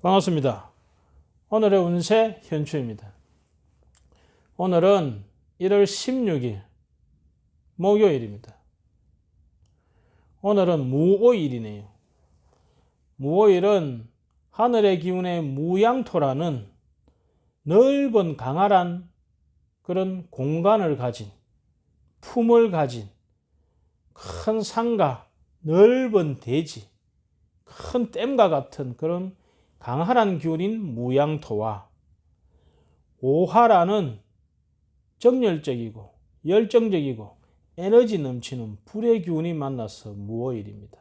반갑습니다. 오늘의 운세 현추입니다. 오늘은 1월 16일 목요일입니다. 오늘은 무오일이네요. 무오일은 하늘의 기운의 무양토라는 넓은 강활한 그런 공간을 가진, 품을 가진 큰 산과 넓은 대지, 큰 댐과 같은 그런 강활한 기운인 무양토와 오화라는 정열적이고 열정적이고 에너지 넘치는 불의 기운이 만나서 무오일입니다.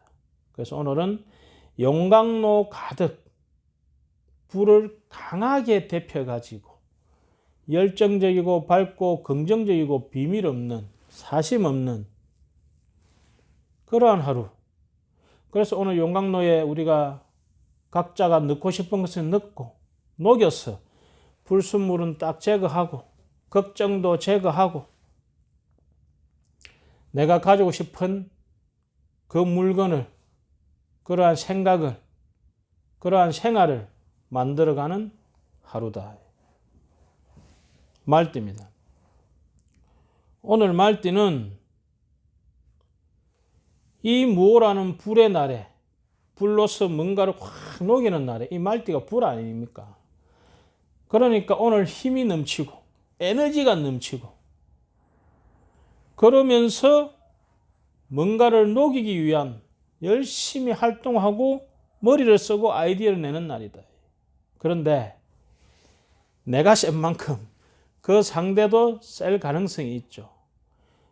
그래서 오늘은 용광로 가득 불을 강하게 데펴 가지고 열정적이고 밝고 긍정적이고 비밀 없는 사심 없는 그러한 하루. 그래서 오늘 용광로에 우리가 각자가 넣고 싶은 것을 넣고 녹여서 불순물은 딱 제거하고 걱정도 제거하고 내가 가지고 싶은 그 물건을, 그러한 생각을, 그러한 생활을 만들어가는 하루다. 말띠입니다. 오늘 말띠는 이 무오라는 불의 날에, 불로서 뭔가를 확 녹이는 날에 이 말띠가 불 아닙니까? 그러니까 오늘 힘이 넘치고 에너지가 넘치고 그러면서 뭔가를 녹이기 위한 열심히 활동하고 머리를 쓰고 아이디어를 내는 날이다. 그런데 내가 센 만큼 그 상대도 셀 가능성이 있죠.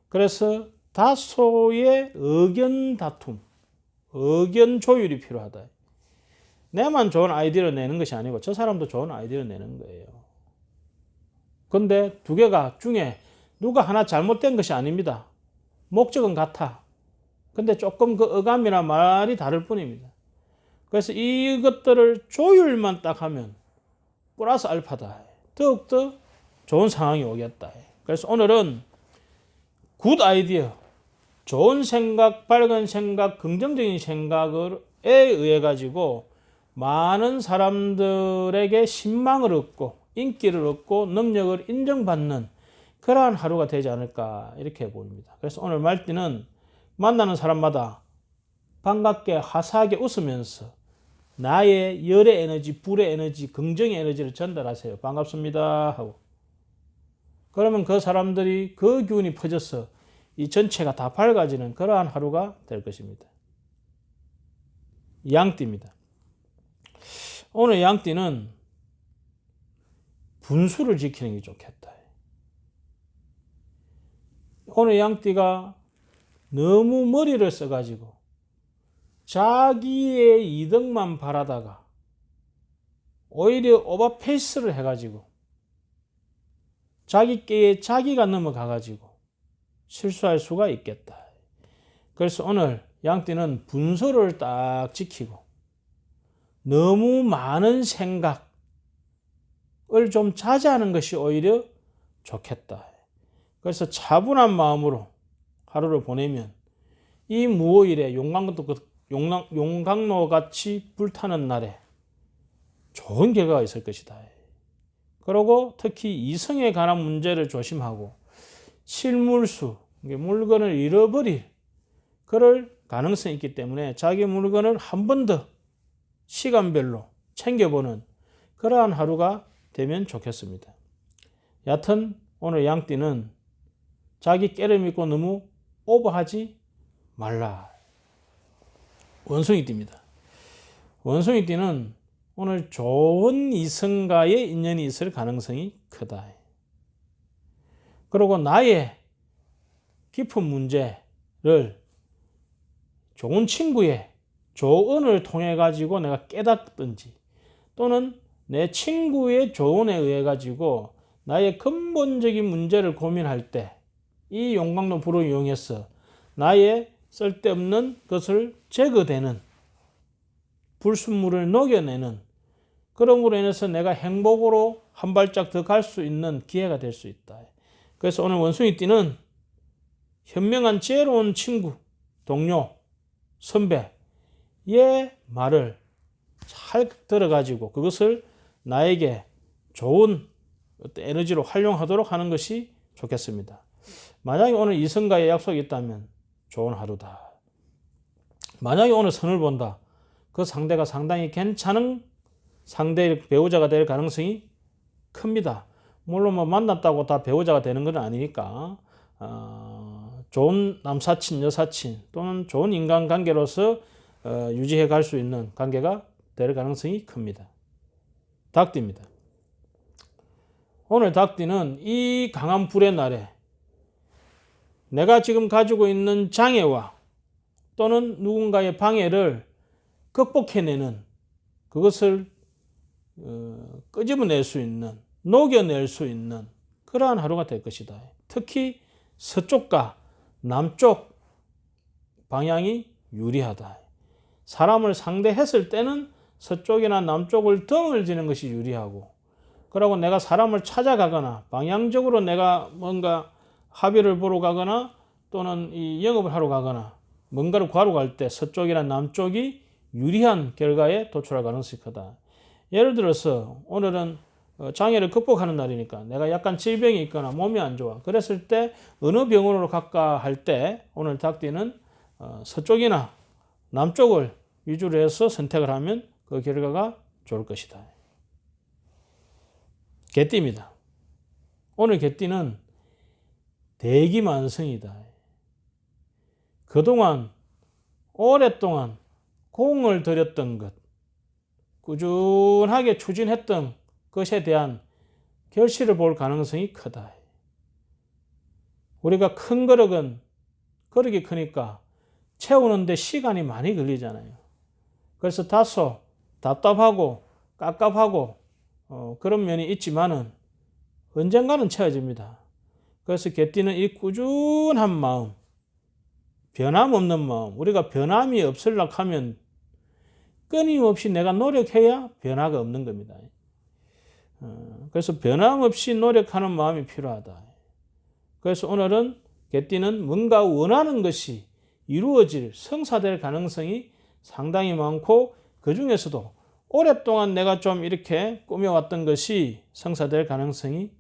그래서 다소의 의견 다툼, 의견 조율이 필요하다. 내만 좋은 아이디어를 내는 것이 아니고 저 사람도 좋은 아이디어를 내는 거예요. 근데 두 개가 중에 누가 하나 잘못된 것이 아닙니다. 목적은 같아. 근데 조금 그 어감이나 말이 다를 뿐입니다. 그래서 이것들을 조율만 딱 하면 플러스 알파다. 더욱더 좋은 상황이 오겠다. 그래서 오늘은 굿 아이디어, 좋은 생각, 밝은 생각, 긍정적인 생각에 의해 가지고 많은 사람들에게 신망을 얻고 인기를 얻고 능력을 인정받는 그러한 하루가 되지 않을까 이렇게 보입니다. 그래서 오늘 말띠는 만나는 사람마다 반갑게 화사하게 웃으면서 나의 열의 에너지, 불의 에너지, 긍정의 에너지를 전달하세요. 반갑습니다 하고. 그러면 그 사람들이 그 기운이 퍼져서 이 전체가 다 밝아지는 그러한 하루가 될 것입니다. 양띠입니다. 오늘 양띠는 분수를 지키는 게 좋겠다. 오늘 양띠가 너무 머리를 써가지고 자기의 이득만 바라다가 오히려 오버페이스를 해가지고 자기께 자기가 넘어가가지고 실수할 수가 있겠다. 그래서 오늘 양띠는 분수를 딱 지키고 너무 많은 생각을 좀 자제하는 것이 오히려 좋겠다. 그래서 차분한 마음으로 하루를 보내면 이 무오일에 용광로 같이 불타는 날에 좋은 결과가 있을 것이다. 그리고 특히 이성에 관한 문제를 조심하고 실물수, 물건을 잃어버릴 그럴 가능성이 있기 때문에 자기 물건을 한 번 더 시간별로 챙겨보는 그러한 하루가 되면 좋겠습니다. 여하튼 오늘 양띠는 자기 깨를 믿고 너무 오버하지 말라. 원숭이띠입니다. 원숭이띠는 오늘 좋은 이성과의 인연이 있을 가능성이 크다. 그리고 나의 깊은 문제를 좋은 친구의 조언을 통해 가지고 내가 깨닫든지 또는 내 친구의 조언에 의해 가지고 나의 근본적인 문제를 고민할 때 이 용광로 불을 이용해서 나의 쓸데없는 것을 제거되는 불순물을 녹여내는 그럼으로 인해서 내가 행복으로 한 발짝 더 갈 수 있는 기회가 될 수 있다. 그래서 오늘 원숭이띠는 현명한 지혜로운 친구, 동료, 선배의 말을 잘 들어가지고 그것을 나에게 좋은 어떤 에너지로 활용하도록 하는 것이 좋겠습니다. 만약에 오늘 이성과의 약속이 있다면 좋은 하루다. 만약에 오늘 선을 본다. 그 상대가 상당히 괜찮은 상대의 배우자가 될 가능성이 큽니다. 물론 뭐 만났다고 다 배우자가 되는 건 아니니까 좋은 남사친, 여사친 또는 좋은 인간관계로서 유지해 갈 수 있는 관계가 될 가능성이 큽니다. 닭띠입니다. 오늘 닭띠는 이 강한 불의 날에 내가 지금 가지고 있는 장애와 또는 누군가의 방해를 극복해내는 그것을 끄집어낼 수 있는, 녹여낼 수 있는 그러한 하루가 될 것이다. 특히 서쪽과 남쪽 방향이 유리하다. 사람을 상대했을 때는 서쪽이나 남쪽을 등을 지는 것이 유리하고, 그러고 내가 사람을 찾아가거나 방향적으로 내가 뭔가 합의를 보러 가거나 또는 이 영업을 하러 가거나 뭔가를 구하러 갈 때 서쪽이나 남쪽이 유리한 결과에 도출할 가능성이 크다. 예를 들어서 오늘은 장애를 극복하는 날이니까 내가 약간 질병이 있거나 몸이 안 좋아. 그랬을 때 어느 병원으로 갈까 할 때 오늘 닭띠는 서쪽이나 남쪽을 위주로 해서 선택을 하면 그 결과가 좋을 것이다. 개띠입니다. 오늘 개띠는 대기만성이다. 그동안 오랫동안 공을 들였던 것, 꾸준하게 추진했던 것에 대한 결실을 볼 가능성이 크다. 우리가 큰 그릇은 그릇이 크니까 채우는데 시간이 많이 걸리잖아요. 그래서 다소 답답하고 깝깝하고 그런 면이 있지만은 언젠가는 채워집니다. 그래서 개띠는 이 꾸준한 마음, 변함없는 마음, 우리가 변함이 없으려고 하면 끊임없이 내가 노력해야 변화가 없는 겁니다. 그래서 변함없이 노력하는 마음이 필요하다. 그래서 오늘은 개띠는 뭔가 원하는 것이 이루어질, 성사될 가능성이 상당히 많고 그 중에서도 오랫동안 내가 좀 이렇게 꾸며왔던 것이 성사될 가능성이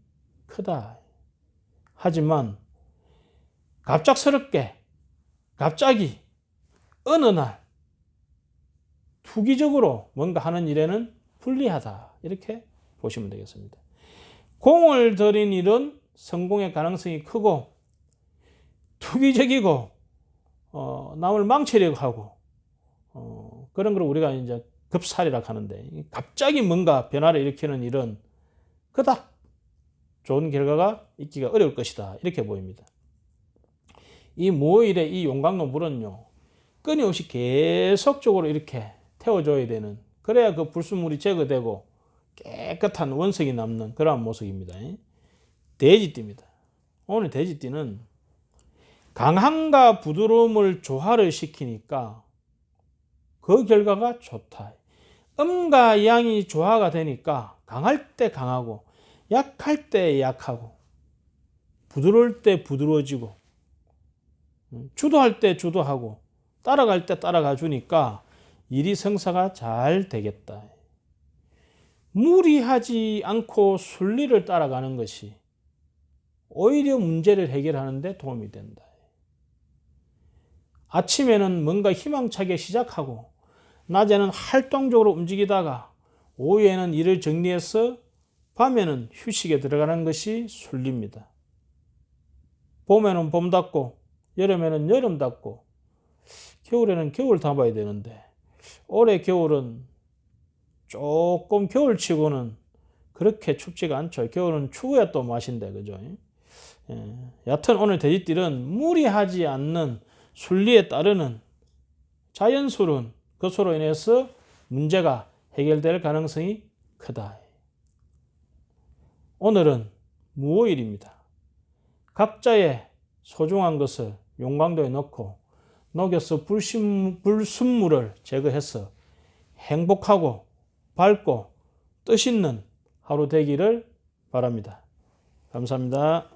크다. 하지만 갑자기 어느 날 투기적으로 뭔가 하는 일에는 불리하다. 이렇게 보시면 되겠습니다. 공을 들인 일은 성공의 가능성이 크고 투기적이고 남을 망치려고 하고 그런 걸 우리가 이제 급살이라고 하는데, 갑자기 뭔가 변화를 일으키는 일은 그닥 좋은 결과가 있기가 어려울 것이다. 이렇게 보입니다. 이 무오일의 이 용광로 물은요, 끊임없이 계속적으로 이렇게 태워줘야 되는, 그래야 그 불순물이 제거되고 깨끗한 원석이 남는 그러한 모습입니다. 돼지띠입니다. 오늘 돼지띠는 강함과 부드러움을 조화를 시키니까 그 결과가 좋다. 음과 양이 조화가 되니까 강할 때 강하고 약할 때 약하고 부드러울 때 부드러워지고 주도할 때 주도하고 따라갈 때 따라가 주니까 일이 성사가 잘 되겠다. 무리하지 않고 순리를 따라가는 것이 오히려 문제를 해결하는 데 도움이 된다. 아침에는 뭔가 희망차게 시작하고 낮에는 활동적으로 움직이다가 오후에는 일을 정리해서 밤에는 휴식에 들어가는 것이 순리입니다. 봄에는 봄답고 여름에는 여름답고 겨울에는 겨울 담아야 되는데 올해 겨울은 조금 겨울치고는 그렇게 춥지가 않죠. 겨울은 추워야 또 맛인데, 그죠? 여하튼 오늘 돼지띠는 무리하지 않는 순리에 따르는 자연스러운 것으로 인해서 문제가 해결될 가능성이 크다. 오늘은 무오일입니다. 각자의 소중한 것을 용광도에 넣고 녹여서 불순물을 제거해서 행복하고 밝고 뜻있는 하루 되기를 바랍니다. 감사합니다.